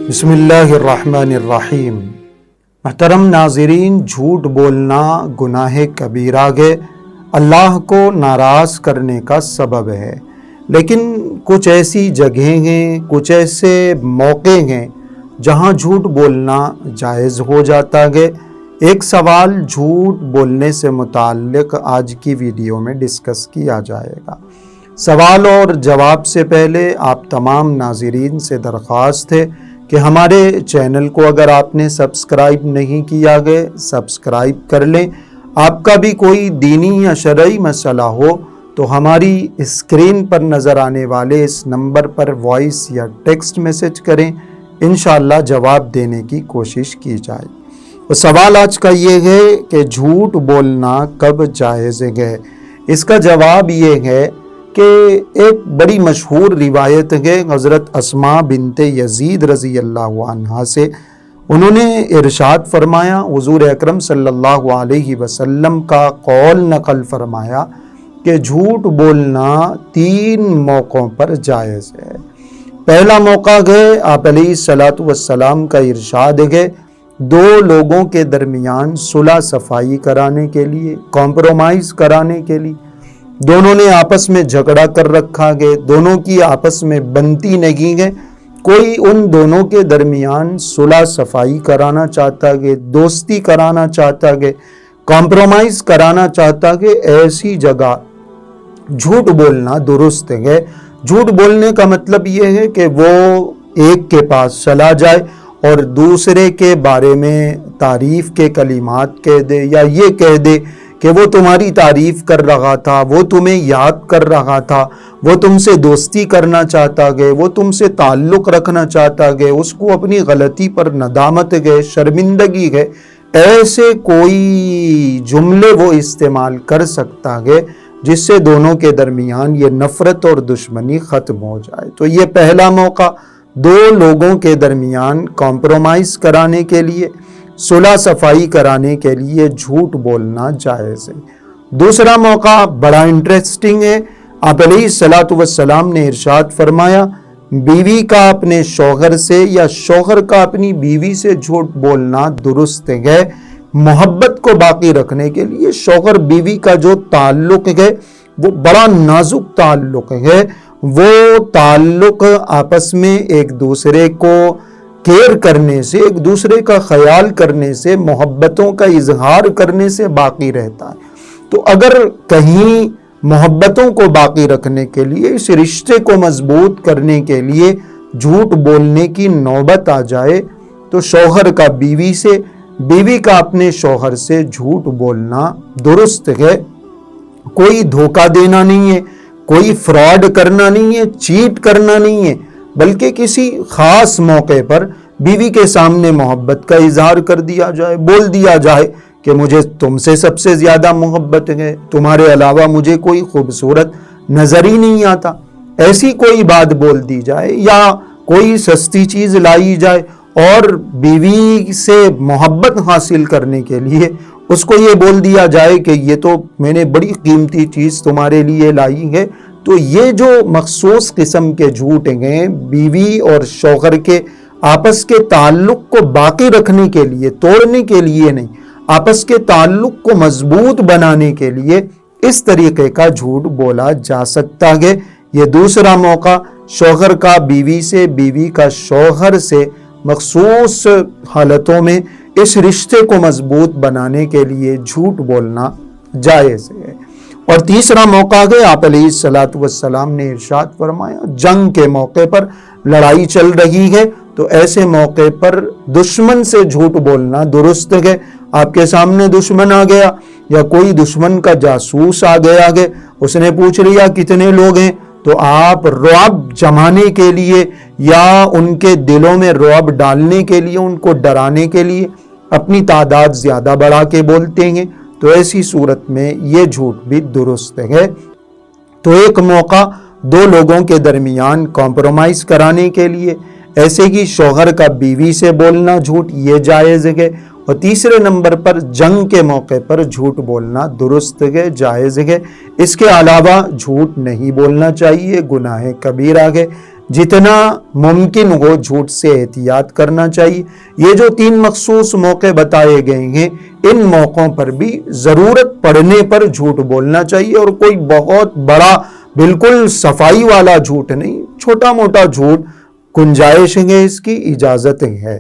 बिस्मिल्लाहिर्रहमानिर्रहीम। महतरम नाज़रीन, झूठ बोलना गुनाह कबीरा है, अल्लाह को नाराज़ करने का सबब है। लेकिन कुछ ऐसी जगहें हैं, कुछ ऐसे मौके हैं जहां झूठ बोलना जायज़ हो जाता है। एक सवाल झूठ बोलने से मुताल्लिक़ आज की वीडियो में डिस्कस किया जाएगा। सवाल और जवाब से पहले आप तमाम नाज़रीन से दरख्वास्त है कि हमारे चैनल को अगर आपने सब्सक्राइब नहीं किया है, सब्सक्राइब कर लें। आपका भी कोई दीनी या शरई मसला हो तो हमारी स्क्रीन पर नज़र आने वाले इस नंबर पर वॉइस या टेक्स्ट मैसेज करें, इंशाअल्लाह जवाब देने की कोशिश की जाए। तो सवाल आज का ये है कि झूठ बोलना कब जायज़ है। इसका जवाब ये है कि एक बड़ी मशहूर रिवायत है हज़रत अस्मा बिनते यजीद रज़ी अल्लाह अन्हा से। उन्होंने इरशाद फरमाया, हुज़ूर अकरम सल्लल्लाहु अलैहि वसल्लम का कौल नकल फरमाया कि झूठ बोलना 3 मौक़ों पर जायज़ है। पहला मौका है, आप अलैहिस्सलातु वस्सलाम का इरशाद है, 2 लोगों के दरमियान सुलह सफ़ाई कराने के लिए, कॉम्प्रोमाइज़ कराने के लिए। दोनों ने आपस में झगड़ा कर रखा है, दोनों की आपस में बनती नहीं है, कोई उन दोनों के दरमियान सुलह सफ़ाई कराना चाहता है, दोस्ती कराना चाहता है, कॉम्प्रोमाइज़ कराना चाहता है। ऐसी जगह झूठ बोलना दुरुस्त है। झूठ बोलने का मतलब ये है कि वो एक के पास चला जाए और दूसरे के बारे में तारीफ़ के कलिमात कह दे, या ये कह दे कि वो तुम्हारी तारीफ़ कर रहा था, वो तुम्हें याद कर रहा था, वो तुमसे दोस्ती करना चाहता है, वो तुमसे ताल्लुक़ रखना चाहता है, उसको अपनी गलती पर नदामत है, शर्मिंदगी है। ऐसे कोई जुमले वो इस्तेमाल कर सकता है जिससे दोनों के दरमियान ये नफ़रत और दुश्मनी ख़त्म हो जाए। तो ये पहला मौका, 2 लोगों के दरमियान कॉम्प्रोमाइज़ कराने के लिए, सुलह सफ़ाई कराने के लिए झूठ बोलना जायज़ है। दूसरा मौका बड़ा इंटरेस्टिंग है। आप अलैहिस्सलातु वस्सलाम ने इरशाद फरमाया, बीवी का अपने शौहर से या शौहर का अपनी बीवी से झूठ बोलना दुरुस्त है, मोहब्बत को बाकी रखने के लिए। शौहर बीवी का जो ताल्लुक़ है वो बड़ा नाजुक ताल्लुक़ है। वो ताल्लुक़ आपस में एक दूसरे को केयर करने से, एक दूसरे का ख्याल करने से, मोहब्बतों का इजहार करने से बाकी रहता है। तो अगर कहीं मोहब्बतों को बाकी रखने के लिए, इस रिश्ते को मजबूत करने के लिए झूठ बोलने की नौबत आ जाए तो शौहर का बीवी से, बीवी का अपने शौहर से झूठ बोलना दुरुस्त है। कोई धोखा देना नहीं है, कोई फ्रॉड करना नहीं है, चीट करना नहीं है, बल्कि किसी ख़ास मौके पर बीवी के सामने मोहब्बत का इजहार कर दिया जाए, बोल दिया जाए कि मुझे तुमसे सबसे ज़्यादा मोहब्बत है, तुम्हारे अलावा मुझे कोई खूबसूरत नज़र ही नहीं आता। ऐसी कोई बात बोल दी जाए या कोई सस्ती चीज़ लाई जाए और बीवी से मोहब्बत हासिल करने के लिए उसको ये बोल दिया जाए कि ये तो मैंने बड़ी कीमती चीज़ तुम्हारे लिए लाई है। तो ये जो मखसूस किस्म के झूठ हैं, बीवी और शौहर के आपस के ताल्लुक़ को बाकी रखने के लिए, तोड़ने के लिए नहीं, आपस के ताल्लुक़ को मजबूत बनाने के लिए इस तरीके का झूठ बोला जा सकता है। ये दूसरा मौका, शौहर का बीवी से, बीवी का शौहर से मखसूस हालतों में इस रिश्ते को मजबूत बनाने के लिए झूठ बोलना जायज़ है। और तीसरा मौका है, आप अलैहिस्सलातु वस्सलाम ने इरशाद फरमाया, जंग के मौके पर लड़ाई चल रही है तो ऐसे मौके पर दुश्मन से झूठ बोलना दुरुस्त है। आपके सामने दुश्मन आ गया या कोई दुश्मन का जासूस आ गया है, उसने पूछ लिया कितने लोग हैं, तो आप रुआब जमाने के लिए या उनके दिलों में रुआब डालने के लिए, उनको डराने के लिए अपनी तादाद ज़्यादा बढ़ा के बोलते हैं। तो ऐसी सूरत में ये झूठ भी दुरुस्त है। तो एक मौका 2 लोगों के दरमियान कॉम्प्रोमाइज़ कराने के लिए, ऐसे ही शौहर का बीवी से बोलना झूठ, ये जायज़ है। और तीसरे नंबर पर जंग के मौके पर झूठ बोलना दुरुस्त है, जायज़ है। इसके अलावा झूठ नहीं बोलना चाहिए, गुनाह कबीरा है। جتنا ممکن ہو جھوٹ سے احتیاط کرنا چاہیے۔ یہ جو 3 مخصوص موقع بتائے گئے ہیں، ان موقعوں پر بھی ضرورت پڑنے پر جھوٹ بولنا چاہیے، اور کوئی بہت بڑا بالکل صفائی والا جھوٹ نہیں، چھوٹا موٹا جھوٹ گنجائش ہے، اس کی اجازت ہے۔